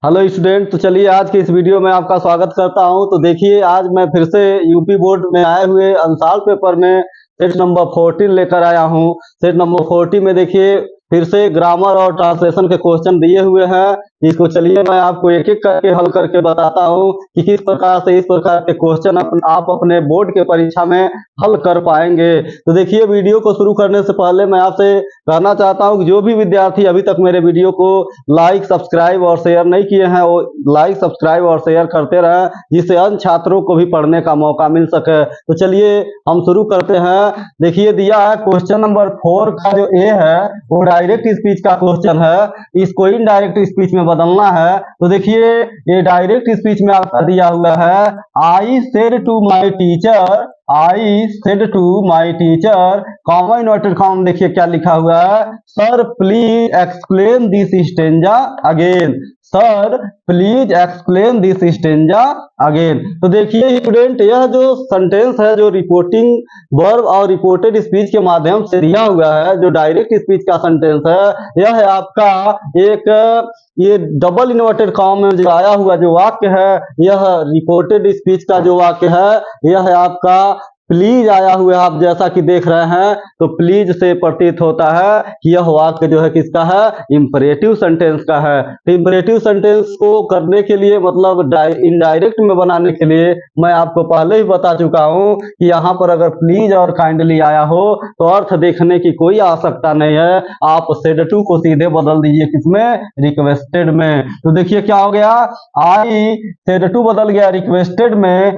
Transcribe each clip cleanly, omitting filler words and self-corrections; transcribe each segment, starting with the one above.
Hello student, तो चलिए आज के इस वीडियो में आपका स्वागत करता हूं। तो देखिए आज मैं फिर से यूपी बोर्ड में आए हुए अंसार पेपर में सेट नंबर 14 लेकर आया हूं। सेट नंबर 14 में देखिए फिर से ग्रामर और ट्रांसलेशन के क्वेश्चन दिए हुए हैं। इसको चलिए मैं आपको एक एक करके हल करके बताता हूं कि किस प्रकार से इस प्रकार के क्वेश्चन आप अपने बोर्ड के परीक्षा में हल कर पाएंगे। तो देखिए वीडियो को शुरू करने से पहले मैं आपसे कहना चाहता हूं कि जो भी विद्यार्थी अभी तक मेरे वीडियो को लाइक सब्सक्राइब और शेयर नहीं किए हैं वो लाइक सब्सक्राइब और शेयर करते रहें, जिससे अन्य छात्रों को भी पढ़ने का मौका मिल सके। तो चलिए हम शुरू करते हैं। देखिए दिया है क्वेश्चन नंबर 4 का जो ए है वो डायरेक्ट स्पीच का क्वेश्चन है। इसको इनडायरेक्ट स्पीच में बदलना है। तो देखिए ये डायरेक्ट स्पीच में आपका दिया हुआ है, I said to my teacher, I said to my teacher, comma inverted comma देखिए क्या लिखा हुआ है, sir please explain this stanza again, sir please explain this stanza again. तो देखिए स्टूडेंट यह जो सेंटेंस है जो रिपोर्टिंग वर्ब और रिपोर्टेड स्पीच के माध्यम से दिया हुआ है, जो डायरेक्ट स्पीच का सेंटेंस है, यह है आपका एक ये डबल इन्वर्टेड कॉमा में जो आया हुआ जो वाक्य है, यह रिपोर्टेड स्पीच का जो वाक्य है यह है आपका प्लीज आया हुआ है। आप जैसा कि देख रहे हैं तो प्लीज से प्रतीत होता है कि यह वाक्य जो है किसका है, इंपरेटिव सेंटेंस का है। तो इंपरेटिव सेंटेंस को करने के लिए मतलब इनडायरेक्ट में बनाने के लिए मैं आपको पहले ही बता चुका हूं कि यहाँ पर अगर प्लीज और काइंडली आया हो तो अर्थ देखने की कोई आवश्यकता नहीं है। आप सेड टू को सीधे बदल दीजिए किसमें, रिक्वेस्टेड में। तो देखिए क्या हो गया, आई सेड टू बदल गया रिक्वेस्टेड में,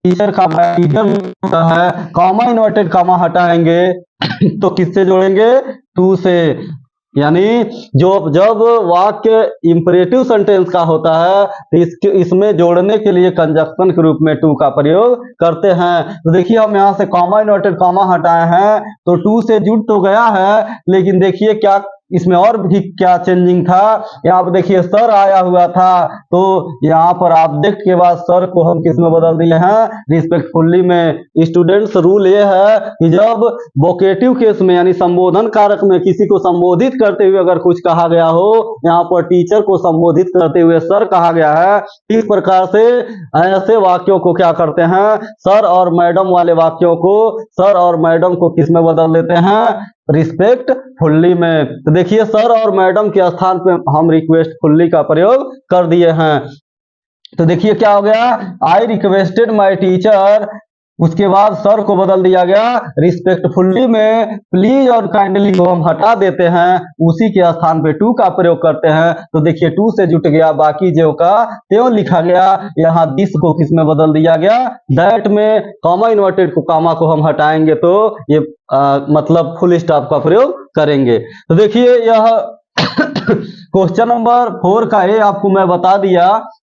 टीचर का टीचर है, कॉमा इन्वर्टेड कॉमा हटाएंगे तो किससे जोड़ेंगे, टू से। यानी जो जब वाक्य इंपरेटिव सेंटेंस का होता है तो इसमें जोड़ने के लिए कंजक्शन के रूप में टू का प्रयोग करते हैं। तो देखिए हम यहाँ से कॉमा इन्वर्टेड कॉमा हटाए हैं तो टू से जुड़ तो गया है, लेकिन देखिए क्या इसमें और भी क्या चेंजिंग था। यहाँ पर देखिए सर आया हुआ था तो यहाँ पर ऑब्जेक्ट के बाद सर को हम किस में बदल दिए हैं, रिस्पेक्टफुली में। स्टूडेंट्स रूल ये है कि जब वोकेटिव केस में यानी संबोधन कारक में किसी को संबोधित करते हुए अगर कुछ कहा गया हो, यहाँ पर टीचर को संबोधित करते हुए सर कहा गया है, इस प्रकार से ऐसे वाक्यों को क्या करते हैं, सर और मैडम वाले वाक्यों को सर और मैडम को किस में बदल देते हैं, रिस्पेक्टफुली में। तो देखिए सर और मैडम के स्थान पे हम रिक्वेस्टफुली का प्रयोग कर दिए हैं। तो देखिए क्या हो गया, आई रिक्वेस्टेड माई टीचर, उसके बाद सर को बदल दिया गया रिस्पेक्टफुली में, प्लीज और काइंडली को हम हटा देते हैं, उसी के स्थान पे टू का प्रयोग करते हैं। तो देखिए टू से जुट गया, बाकी जो का त्यों लिखा गया। यहाँ दिस को किस में बदल दिया गया, दैट में। कॉमा इन्वर्टेड को कॉमा को हम हटाएंगे तो ये मतलब फुल स्टॉप का प्रयोग करेंगे। तो देखिए यह क्वेश्चन नंबर 4 का ये आपको मैं बता दिया।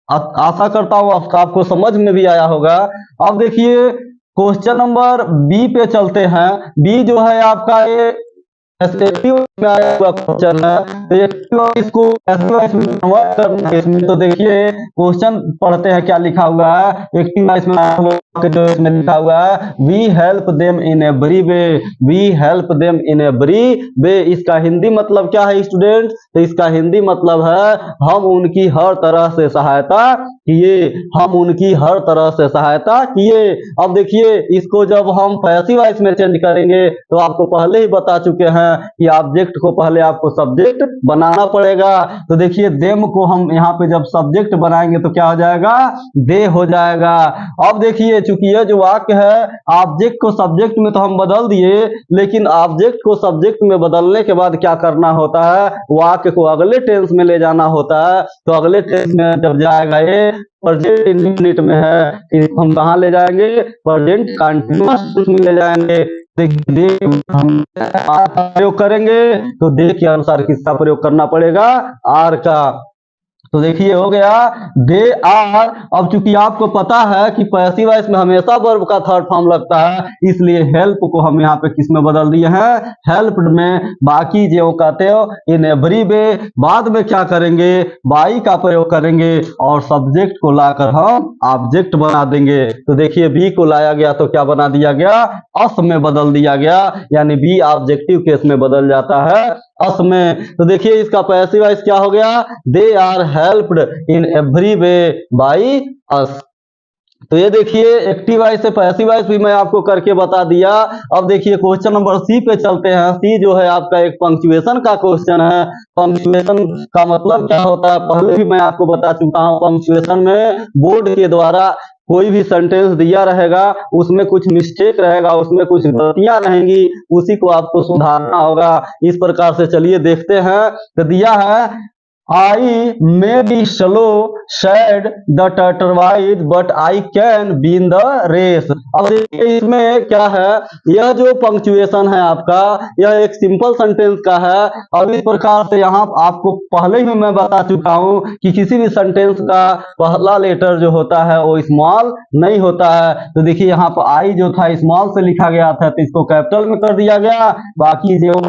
आशा करता हूं आपको समझ में भी आया होगा। अब देखिए क्वेश्चन नंबर बी पे चलते हैं। बी जो है आपका ये एक्टिव में आया हुआ क्वेश्चन है, तो इसको कन्वर्ट करना है इसमें। तो देखिए क्वेश्चन पढ़ते हैं क्या लिखा हुआ है। एक्टिव में जो इसमें लिखा हुआ है, we help them in every way, we help them in every way. इसका हिंदी मतलब क्या है स्टूडेंट, तो इसका हिंदी मतलब है हम उनकी हर तरह से सहायता किए, हम उनकी हर तरह से सहायता किए। अब देखिए इसको जब हम पैसिव वॉइस में चेंज करेंगे तो आपको पहले ही बता चुके हैं कि ऑब्जेक्ट को पहले आपको सब्जेक्ट बनाना पड़ेगा। तो देखिए देम को हम यहाँ पे जब सब्जेक्ट बनाएंगे तो क्या हो जाएगा, दे हो जाएगा। अब देखिए चूंकि यह जो वाक्य है ऑब्जेक्ट को सब्जेक्ट में तो हम बदल दिए, लेकिन ऑब्जेक्ट को सब्जेक्ट में बदलने के बाद क्या करना होता है, वाक्य को अगले टेंस में ले जाना होता है। तो अगले टेंस में जब जाएगा ये प्रेजेंट इंडेफिनिट में है, हम कहाँ ले जाएंगे, प्रेजेंट कंटीन्यूअस में ले जाएंगे। हम प्रयोग करेंगे तो दे के अनुसार किसका प्रयोग करना पड़ेगा, आर का। तो देखिए हो गया दे आर। अब चूंकि आपको पता है कि पैसिव वॉइस में हमेशा वर्ब का थर्ड फॉर्म लगता है, इसलिए हेल्प को हम यहाँ पे किस में बदल दिए हैं, हेल्प्ड में। बाकी जो कहते हो इन एवरी वे, बाद में क्या करेंगे, बाई का प्रयोग करेंगे और सब्जेक्ट को लाकर हम ऑब्जेक्ट बना देंगे। तो देखिए बी को लाया गया तो क्या बना दिया गया, अस में बदल दिया गया, यानी बी ऑब्जेक्टिव केस में बदल जाता है अस में। तो देखिए इसका पैसिव वॉइस क्या हो गया, they are helped in every way by us. तो ये देखिए एक्टिव वॉइस से पैसिव वॉइस भी मैं आपको करके बता दिया। अब देखिए क्वेश्चन नंबर सी पे चलते हैं। सी जो है आपका एक पंक्चुएशन का क्वेश्चन है। पंक्चुएशन का मतलब क्या होता है पहले भी मैं आपको बता चुका हूं। पंक्चुएशन में बोर्ड के द्वारा कोई भी सेंटेंस दिया रहेगा, उसमें कुछ मिस्टेक रहेगा, उसमें कुछ गलतियां रहेंगी, उसी को आपको सुधारना होगा। इस प्रकार से चलिए देखते हैं। तो दिया है I may be slow, said the tortoise, but I can be in the race। अब देखिए इसमें क्या है, यह जो पंक्चुएशन है आपका, यह एक सिंपल सेंटेंस का है। अब इस प्रकार से यहाँ आपको पहले ही मैं बता चुका हूँ कि किसी भी सेंटेंस का पहला लेटर जो होता है वो स्मॉल नहीं होता है। तो देखिए यहाँ पर आई जो था स्मॉल से लिखा गया था, तो इसको कैपिटल में कर दिया गया। बाकी जो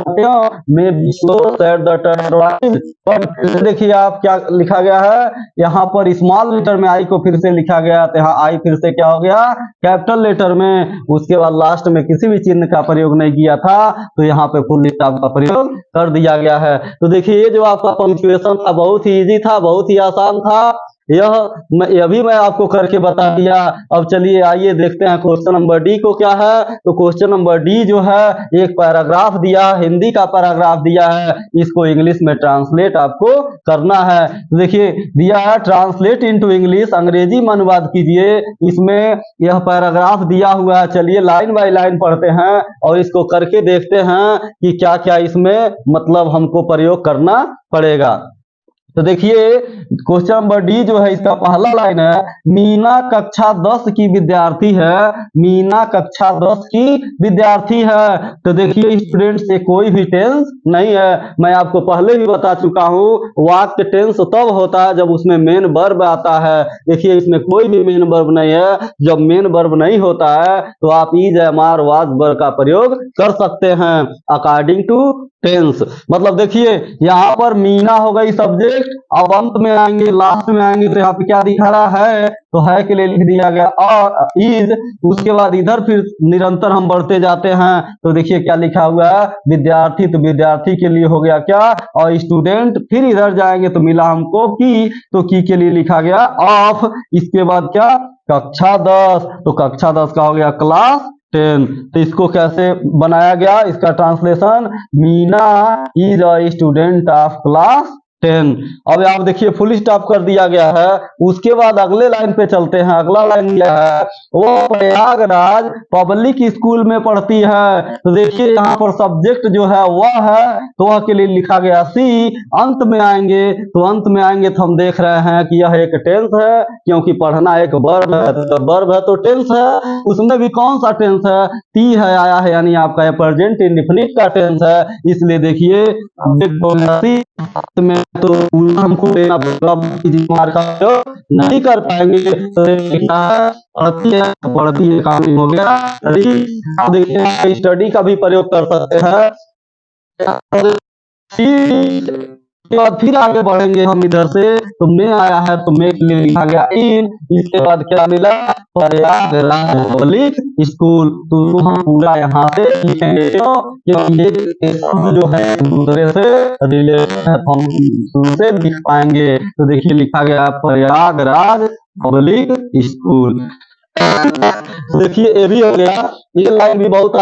may be slow, sad the tortoise, पर देखिए आप क्या लिखा गया है, यहाँ पर स्मॉल लेटर में आई को फिर से लिखा गया, तो यहाँ आई फिर से क्या हो गया कैपिटल लेटर में। उसके बाद लास्ट में किसी भी चिन्ह का प्रयोग नहीं किया था, तो यहाँ पे फुल स्टॉप का प्रयोग कर दिया गया है। तो देखिए ये जो आपका पंक्चुएशन था बहुत ही इजी था, बहुत ही आसान था। यह भी मैं आपको करके बता दिया। अब चलिए आइए देखते हैं क्वेश्चन नंबर डी को क्या है। तो क्वेश्चन नंबर डी जो है एक पैराग्राफ दिया, हिंदी का पैराग्राफ दिया है, इसको इंग्लिश में ट्रांसलेट आपको करना है। तो देखिए दिया है ट्रांसलेट इनटू इंग्लिश, अंग्रेजी में अनुवाद कीजिए। इसमें यह पैराग्राफ दिया हुआ है, चलिए लाइन बाय लाइन पढ़ते हैं और इसको करके देखते हैं कि क्या क्या इसमें मतलब हमको प्रयोग करना पड़ेगा। तो देखिए क्वेश्चन नंबर डी जो है इसका पहला लाइन है, मीना कक्षा 10 की विद्यार्थी है। मीना कक्षा 10 की विद्यार्थी है। तो देखिए स्टूडेंट से कोई भी टेंस नहीं है। मैं आपको पहले भी बता चुका हूँ वाक्य टेंस तब होता है जब उसमें मेन वर्ब आता है। देखिए इसमें कोई भी मेन वर्ब नहीं है। जब मेन वर्ब नहीं होता है तो आप is, am, are, was verb का प्रयोग कर सकते हैं अकॉर्डिंग टू टेंस। मतलब देखिए यहाँ पर मीना हो गई सब्जेक्ट, अब अंत में आएंगे लास्ट में आएंगे तो यहाँ पे क्या दिखा रहा है, तो है के लिए लिख दिया गया और इज। उसके बाद इधर फिर निरंतर हम बढ़ते जाते हैं। तो देखिए क्या लिखा हुआ है विद्यार्थी, तो विद्यार्थी के लिए हो गया क्या, और स्टूडेंट। फिर इधर जाएंगे तो मिला हमको की, तो की के लिए लिखा गया ऑफ। इसके बाद क्या कक्षा 10, तो कक्षा 10 का हो गया क्लास 10। तो इसको कैसे बनाया गया, इसका translation Meena is a student of class 10। अब आप देखिए फुल स्टॉप कर दिया गया है। उसके बाद अगले लाइन पे चलते हैं। अगला लाइन क्या है, वो प्रयागराज पब्लिक स्कूल में पढ़ती है। तो देखिए यहाँ पर सब्जेक्ट जो है वह है, तो वह के लिए लिखा गया सी। अंत में आएंगे तो हम देख रहे हैं कि यह एक टेंस है, क्योंकि पढ़ना एक वर्ब है, तो वर्ब है तो टेंस है। उसमें भी कौन सा टेंस है, टी है आया है, यानी आपका प्रेजेंट इंडेफिनिट का टेंस है। इसलिए देखिए में तो हमको लेना नहीं कर पाएंगे, तो पढ़ती है काम हो गया। देखिए स्टडी का भी प्रयोग कर सकते हैं। के बाद फिर आगे बढ़ेंगे हम इधर से, तो मैं आया है तो मैं के लिए लिखा गया इन। इसके बाद क्या मिला, प्रयागराज पब्लिक स्कूल। तो हम पूरा यहाँ से लिखेंगे क्योंकि ये जो है दूसरे से रिलेटेड हम से लिख पाएंगे। तो देखिए लिखा गया प्रयागराज पब्लिक स्कूल। देखिए ये भी हो गया। ये लाइन भी बहुत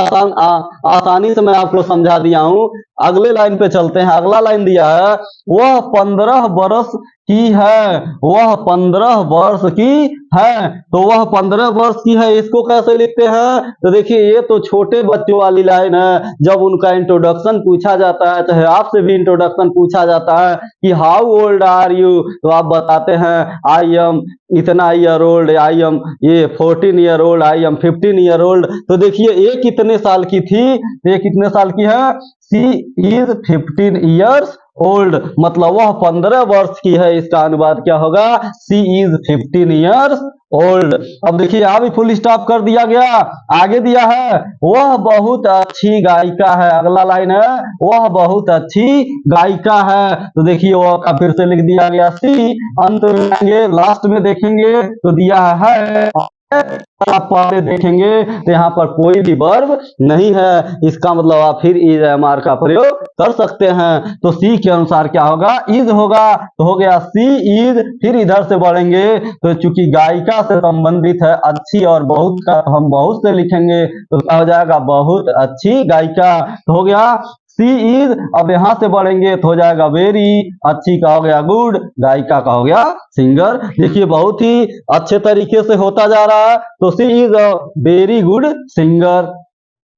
आसानी से मैं आपको समझा दिया हूँ। अगले लाइन पे चलते हैं। अगला लाइन दिया है, वह 15 वर्ष की है। वह 15 वर्ष की है। तो वह 15 वर्ष की है, इसको कैसे लिखते हैं, तो देखिए ये तो छोटे बच्चों वाली लाइन है। जब उनका इंट्रोडक्शन पूछा जाता है, चाहे आपसे भी इंट्रोडक्शन पूछा जाता है कि हाउ ओल्ड आर यू, तो आप बताते हैं आई एम इतना ईयर ओल्ड, आई एम ये 14 year old, I am 15 year old. तो देखिए ये कितने साल की थी, ये कितने साल की है, सी इज 15 ईयर्स ओल्ड, मतलब वह 15 वर्ष की है। इसका अनुवाद क्या होगा, सी इज 15 ईयर्स ओल्ड। अब देखिए यहाँ भी फुल स्टॉप कर दिया गया। आगे दिया है, वह बहुत अच्छी गायिका है। अगला लाइन है, वह बहुत अच्छी गायिका है। तो देखिए वह का फिर से लिख दिया गया सी। अंत में लास्ट में देखेंगे तो दिया है आप पहले देखेंगे तो यहाँ पर कोई भी वर्ब नहीं है, इसका मतलब आप फिर इज एम आर का प्रयोग कर सकते हैं। तो सी के अनुसार क्या होगा, इज होगा, तो हो गया सी इज। फिर इधर से बढ़ेंगे तो चूंकि गायिका से संबंधित है, अच्छी और बहुत का हम बहुत से लिखेंगे तो क्या हो जाएगा, बहुत अच्छी गायिका, तो हो गया सी इज। अब यहां से बढ़ेंगे तो हो जाएगा वेरी, अच्छी का हो गया गुड, गायिका का हो गया सिंगर। देखिए बहुत ही अच्छे तरीके से होता जा रहा है। तो she is a very good singer.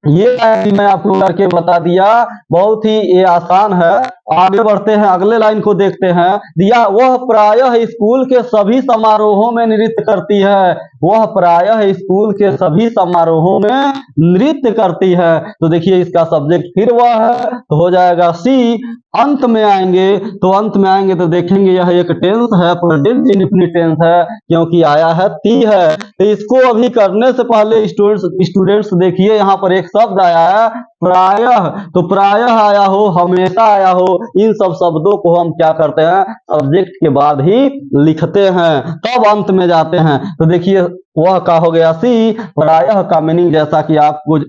ये लाइन भी मैं आपको करके बता दिया, बहुत ही ये आसान है। आगे बढ़ते हैं, अगले लाइन को देखते हैं। दिया वह प्रायः स्कूल के सभी समारोहों में नृत्य करती है, वह प्रायः स्कूल के सभी समारोहों में नृत्य करती है। तो देखिए इसका सब्जेक्ट फिर वह है, तो हो जाएगा सी। अंत में आएंगे तो देखेंगे यह एक टेंस है, प्रेजेंट इंडेफिनिट टेंस है, क्योंकि आया है ती है। तो इसको अभी करने से पहले स्टूडेंट्स देखिए यहाँ पर एक शब्द आया है प्रायः। तो प्रायः आया हो, हमेशा आया हो, इन सब शब्दों को हम क्या करते हैं, सब्जेक्ट के बाद ही लिखते हैं, तब अंत में जाते हैं। तो देखिए वह का हो गया सी। प्रायः का मीनिंग जैसा कि आप कुछ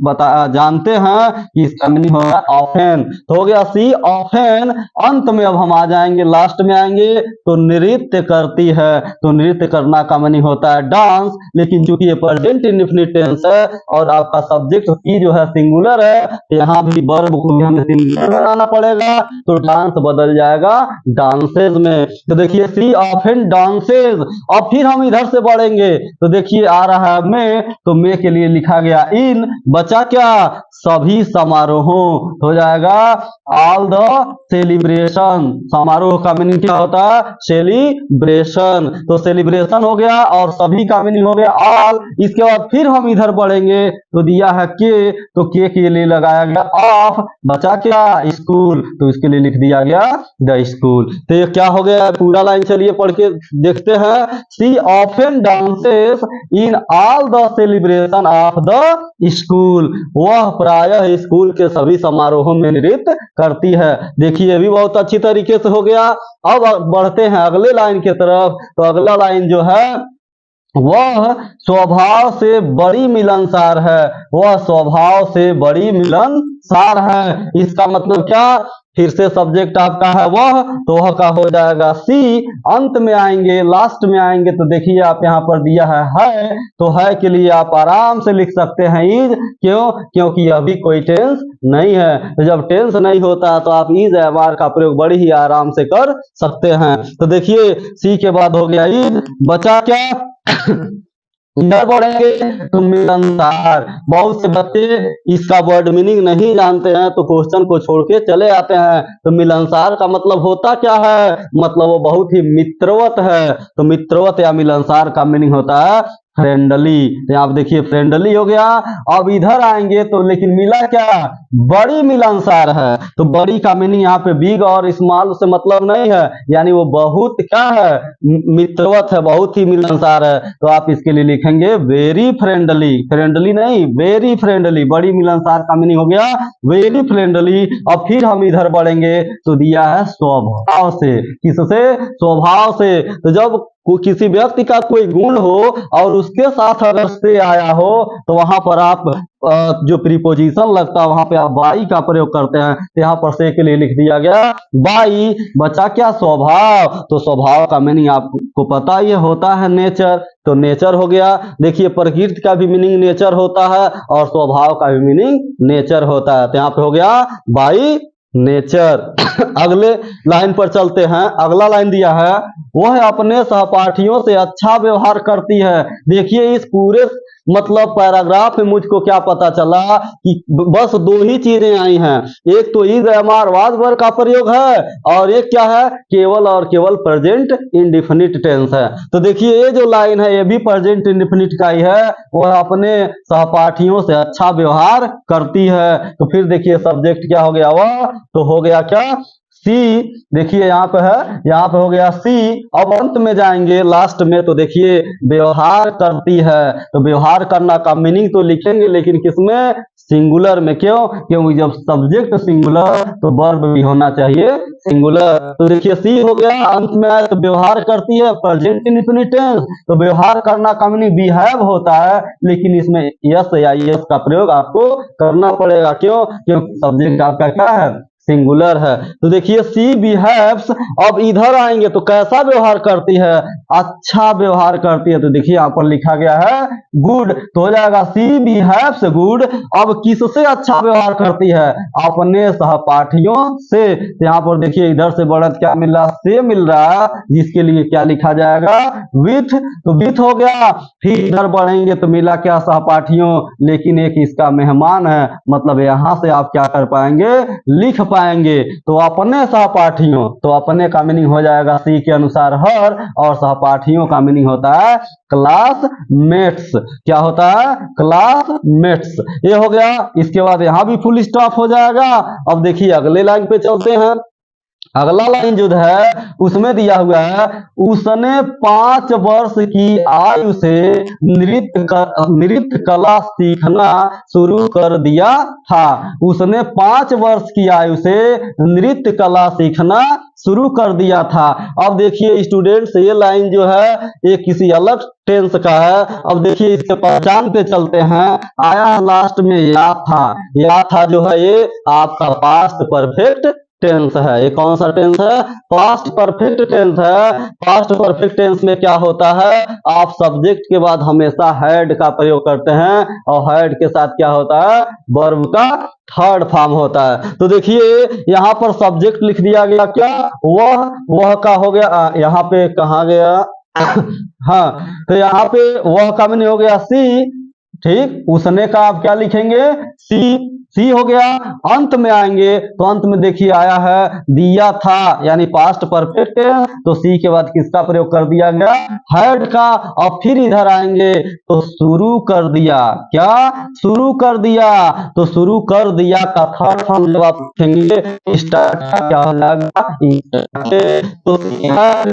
जानते हैं कि इसका मीनिंग होगा ऑफेन, तो हो गया सी ऑफेन। अंत में अब हम आ जाएंगे, लास्ट में आएंगे तो नृत्य करती है। तो नृत्य करना का मीनिंग होता है डांस, लेकिन चूंकि ये प्रेजेंट इंडेफिनिट टेंस है और आपका सब्जेक्ट की जो है सिंगुलर है, तो यहाँ भी वर्ब को भी हमें सिंगुलर बनाना पड़ेगा, तो डांस बदल जाएगा डांसेज में। तो देखिए सी ऑफेन डांसेज। अब फिर हम इधर से बढ़ेंगे तो देखिए आ रहा है में, तो में के लिए लिखा गया इन, बचा क्या, सभी समारोहों, हो जाएगा ऑल द सेलिब्रेशन। समारोह का मीनिंग क्या होता है, सेलिब्रेशन, तो सेलिब्रेशन हो गया और सभी का मीनिंग हो गया ऑल। इसके बाद फिर हम इधर बढ़ेंगे तो दिया है के, तो के लिए लगाया गया ऑफ, बचा क्या, स्कूल, तो इसके लिए लिख दिया गया द स्कूल। तो ये क्या हो गया, पूरा लाइन चलिए पढ़ के देखते हैं। She often dances in all the celebration of the school, वह प्रायः स्कूल के सभी समारोहों में नृत्य करती है। देखिए ये भी बहुत अच्छी तरीके से हो गया। अब बढ़ते हैं अगले लाइन की तरफ। तो अगला लाइन जो है वह स्वभाव से बड़ी मिलनसार है, वह स्वभाव से बड़ी मिलनसार है। इसका मतलब क्या, फिर से सब्जेक्ट आपका है वह, तो वह का हो जाएगा सी। अंत में आएंगे, लास्ट में आएंगे तो देखिए आप यहाँ पर दिया है, तो है के लिए आप आराम से लिख सकते हैं इज। क्यों, क्योंकि अभी कोई टेंस नहीं है। तो जब टेंस नहीं होता तो आप इज एम आर का प्रयोग बड़ी ही आराम से कर सकते हैं। तो देखिए सी के बाद हो गया इज, बचा क्या इधर बढ़ेंगे तो मिलनसार। बहुत से बच्चे इसका वर्ड मीनिंग नहीं जानते हैं तो क्वेश्चन को छोड़ के चले आते हैं। तो मिलनसार का मतलब होता क्या है, मतलब वो बहुत ही मित्रवत है। तो मित्रवत या मिलनसार का मीनिंग होता है फ्रेंडली। तो आप देखिए फ्रेंडली हो गया। अब इधर आएंगे तो लेकिन मिला क्या, बड़ी मिलनसार है। तो बड़ी का मीनिंग यहाँ पे बिग और स्मॉल से मतलब नहीं है, यानी वो बहुत क्या है, मित्रवत है, बहुत ही मिलनसार है। तो आप इसके लिए लिखेंगे वेरी फ्रेंडली, फ्रेंडली नहीं वेरी फ्रेंडली। बड़ी मिलनसार का मीनिंग हो गया वेरी फ्रेंडली। अब फिर हम इधर बढ़ेंगे तो दिया है स्वभाव से, किससे, स्वभाव से। तो जब किसी व्यक्ति का कोई गुण हो और उसके साथ अगर से आया हो तो वहां पर आप जो प्रीपोजिशन लगता है वहां पे आप बाई का प्रयोग करते हैं। तो यहाँ पर से के लिए लिख दिया गया बाई। बचा क्या, स्वभाव। तो स्वभाव का मीनिंग आपको पता ही होता है नेचर, तो नेचर हो गया। देखिए प्रकृति का भी मीनिंग नेचर होता है और स्वभाव का भी मीनिंग नेचर होता है। तो यहाँ पे हो गया बाई नेचर। अगले लाइन पर चलते हैं। अगला लाइन दिया है, वह अपने सहपाठियों से अच्छा व्यवहार करती है। देखिए इस पूरे मतलब पैराग्राफ में मुझको क्या पता चला कि बस दो ही चीजें आई हैं, एक तो is am are was verb का प्रयोग है और एक क्या है, केवल और केवल प्रेजेंट इंडेफिनिट टेंस है। तो देखिए ये जो लाइन है ये भी प्रेजेंट इंडेफिनिट का ही है, वह अपने सहपाठियों से अच्छा व्यवहार करती है। तो फिर देखिए सब्जेक्ट क्या हो गया, वह तो हो गया क्या, सी देखिए यहाँ पे है, यहाँ पे हो गया सी। अब अंत में जाएंगे लास्ट में तो देखिए व्यवहार करती है, तो व्यवहार करना का मीनिंग तो लिखेंगे लेकिन किसमें, सिंगुलर में। क्यों, क्योंकि जब सब्जेक्ट सिंगुलर तो वर्ब भी होना चाहिए सिंगुलर। तो देखिए सी हो गया, अंत में आया तो व्यवहार करती है, प्रेजेंट इंडेफिनिट टेंस। तो व्यवहार करना का मीनिंग बिहेव होता है, लेकिन इसमें यस या यस का प्रयोग आपको करना पड़ेगा। क्यों, क्योंकि सब्जेक्ट आपका क्या है, सिंगुलर है। तो देखिए सी बिहेव्स, अब इधर आएंगे तो कैसा व्यवहार करती है, अच्छा व्यवहार करती है। तो देखिए यहाँ पर लिखा गया है गुड, तो हो जाएगा सी बिहेव्स गुड। अब किससे अच्छा व्यवहार करती है, अपने सहपाठियों से। तो यहाँ पर देखिए इधर से बढ़त क्या मिल रहा, से मिल रहा है, जिसके लिए क्या लिखा जाएगा, विथ। तो विथ हो गया, फिर इधर बढ़ेंगे तो मिला क्या, सहपाठियों, लेकिन एक इसका मेहमान है, मतलब यहाँ से आप क्या कर पाएंगे, लिख पाएंगे। तो अपने सहपाठियों, तो अपने का मीनिंग हो जाएगा सी के अनुसार हर, और सहपाठियों का मीनिंग होता है क्लासमेट्स। क्या होता है, क्लासमेट्स। ये हो गया, इसके बाद यहां भी फुल स्टॉप हो जाएगा। अब देखिए अगले लाइन पे चलते हैं। अगला लाइन जो है उसमें दिया हुआ है, उसने 5 वर्ष की आयु से नृत्य कला सीखना शुरू कर दिया था। उसने 5 वर्ष की आयु से नृत्य कला सीखना शुरू कर दिया था। अब देखिए स्टूडेंट्स, ये लाइन जो है ये किसी अलग टेंस का है। अब देखिए इसके पहचान पे चलते हैं। आया लास्ट में या था जो है ये आपका पास्ट परफेक्ट टेंस है। ये कौन सा टेंस है, पास्ट परफेक्ट टेंस है। पास्ट परफेक्ट टेंस में क्या होता है, आप सब्जेक्ट के बाद हमेशा हैड का प्रयोग करते हैं, और हैड के साथ क्या होता है, वर्ब का थर्ड फॉर्म होता है। तो देखिए यहाँ पर सब्जेक्ट लिख दिया गया, क्या वह का हो गया, यहाँ पे कहा गया हाँ, तो यहाँ पे वह का मीनिंग हो गया सी, ठीक। उसने का आप क्या लिखेंगे, सी हो गया। अंत में आएंगे तो अंत में देखिए आया है दिया था, यानी पास्ट परफेक्ट है, तो सी के बाद किसका प्रयोग कर दिया गया, हैड का। और फिर इधर आएंगे तो शुरू कर दिया, क्या शुरू कर दिया, तो शुरू कर दिया का थर्ड फॉर्म जब आप लिखेंगे स्टार्ट, क्या हो जाएगा, तो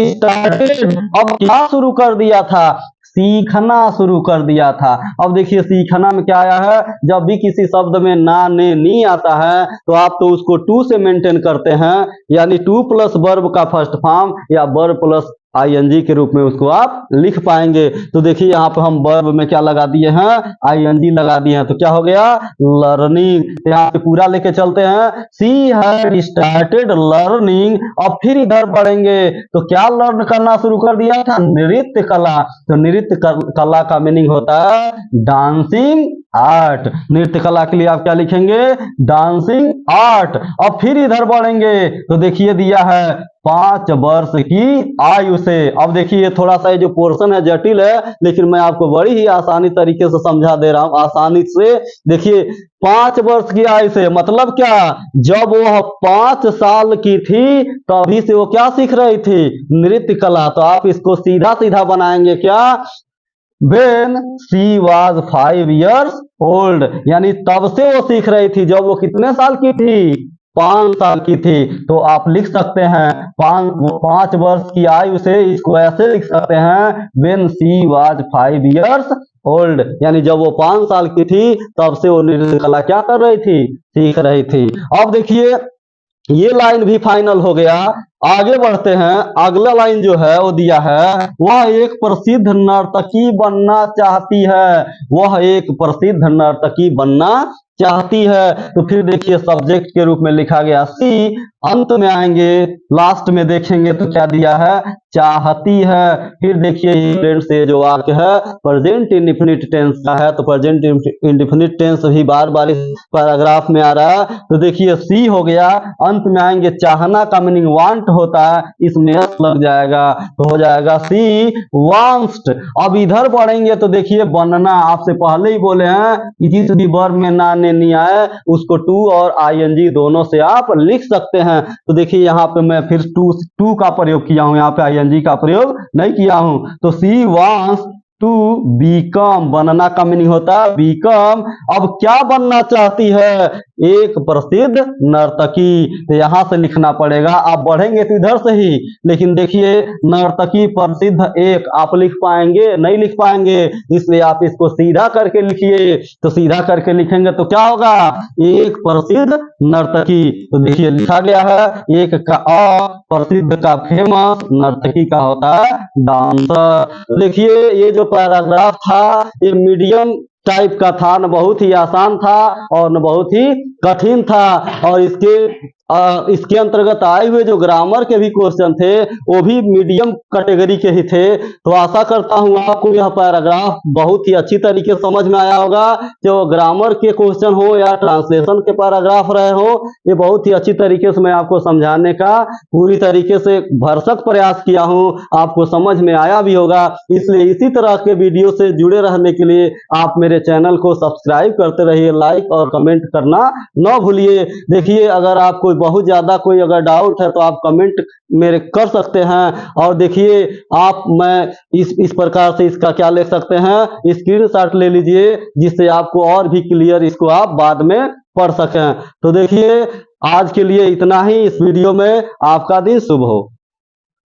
स्टार्टेड। अब क्या शुरू कर दिया था, सीखना शुरू कर दिया था। अब देखिए सीखना में क्या आया है, जब भी किसी शब्द में ना ने नी आता है तो आप तो उसको टू से मेंटेन करते हैं, यानी टू प्लस वर्ब का फर्स्ट फॉर्म या वर्ब प्लस आईएनजी के रूप में उसको आप लिख पाएंगे। तो देखिए यहाँ पे हम वर्ब में क्या लगा दिए हैं, आईएनजी लगा दिए हैं, तो क्या हो गया, लर्निंग। यहाँ पे पूरा लेके चलते हैं, सी हैड स्टार्टेड लर्निंग। और फिर इधर बढ़ेंगे तो क्या लर्न करना शुरू कर दिया था, नृत्य कला। तो नृत्य कला का मीनिंग होता है डांसिंग आर्ट। नृत्य कला के लिए आप क्या लिखेंगे, डांसिंग आर्ट। और फिर इधर बढ़ेंगे तो देखिए दिया है 5 वर्ष की आयु से। अब देखिए थोड़ा सा जो पोर्शन है जटिल है, लेकिन मैं आपको बड़ी ही आसानी तरीके से समझा दे रहा हूं, आसानी से। देखिए 5 वर्ष की आयु से मतलब क्या, जब वह 5 साल की थी तभी से वो क्या सीख रही थी, नृत्य कला। तो आप इसको सीधा सीधा बनाएंगे क्या, When she was 5 years old, यानी तब से वो सीख रही थी, जब वो कितने साल की थी, 5 साल की थी। तो आप लिख सकते हैं 5 वर्ष की आयु से, इसको ऐसे लिख सकते हैं when she was 5 years old, यानी जब वो 5 साल की थी तब से वो नृत्य कला क्या कर रही थी, सीख रही थी। अब देखिए ये लाइन भी फाइनल हो गया। आगे बढ़ते हैं, अगला लाइन जो है वो दिया है, वह एक प्रसिद्ध नर्तकी बनना चाहती है, वह एक प्रसिद्ध नर्तकी बनना चाहती है। तो फिर देखिए सब्जेक्ट के रूप में लिखा गया सी। अंत में आएंगे लास्ट में देखेंगे तो क्या दिया है, चाहती है। फिर देखिए फ्रेंड्स ये जो वाक्य है प्रेजेंट इंडेफिनिट टेंस का है, तो प्रेजेंट इंडेफिनिट टेंस भी बार बार इस पैराग्राफ में आ रहा है। तो देखिए सी हो गया। अंत में आएंगे चाहना का मीनिंग वांट होता है, इसमें एस लग जाएगा तो हो जाएगा सी वांट्स। अब इधर बढ़ेंगे तो देखिए बनना, आपसे पहले ही बोले हैं कि जिस भी वर्ब में ना ने नहीं आए उसको टू और आईएनजी दोनों से आप लिख सकते हैं। तो देखिए यहाँ पे मैं फिर टू का प्रयोग किया हूं, यहाँ पे आईएनजी का प्रयोग नहीं किया हूं। तो सी वांट्स टू बीकम, बनना का मीनिंग होता है बीकम। अब क्या बनना चाहती है, एक प्रसिद्ध नर्तकी। तो यहाँ से लिखना पड़ेगा, आप बढ़ेंगे तो इधर से ही, लेकिन देखिए नर्तकी प्रसिद्ध एक आप लिख पाएंगे नहीं लिख पाएंगे, इसलिए आप इसको सीधा करके लिखिए। तो सीधा करके लिखेंगे तो क्या होगा, एक प्रसिद्ध नर्तकी। तो देखिए लिखा गया है, एक का अ, प्रसिद्ध का फेमस, नर्तकी का होता है डांसर। देखिए ये जो पैराग्राफ था ये मीडियम टाइप का था, न बहुत ही आसान था और न बहुत ही कठिन था, और इसके अंतर्गत आए हुए जो ग्रामर के भी क्वेश्चन थे वो भी मीडियम कैटेगरी के ही थे। तो आशा करता हूँ आपको यह पैराग्राफ बहुत ही अच्छी तरीके से समझ में आया होगा। जो ग्रामर के क्वेश्चन हो या ट्रांसलेशन के पैराग्राफ रहे हो, ये बहुत ही अच्छी तरीके से मैं आपको समझाने का पूरी तरीके से भरसक प्रयास किया हूँ, आपको समझ में आया भी होगा। इसलिए इसी तरह के वीडियो से जुड़े रहने के लिए आप मेरे चैनल को सब्सक्राइब करते रहिए, लाइक और कमेंट करना न भूलिए। देखिए अगर आपको बहुत ज्यादा कोई अगर डाउट है तो आप कमेंट मेरे कर सकते हैं, और देखिए आप मैं इस प्रकार से इसका क्या लिख सकते हैं, स्क्रीनशॉट ले लीजिए, जिससे आपको और भी क्लियर इसको आप बाद में पढ़ सकें। तो देखिए आज के लिए इतना ही, इस वीडियो में आपका दिन शुभ हो।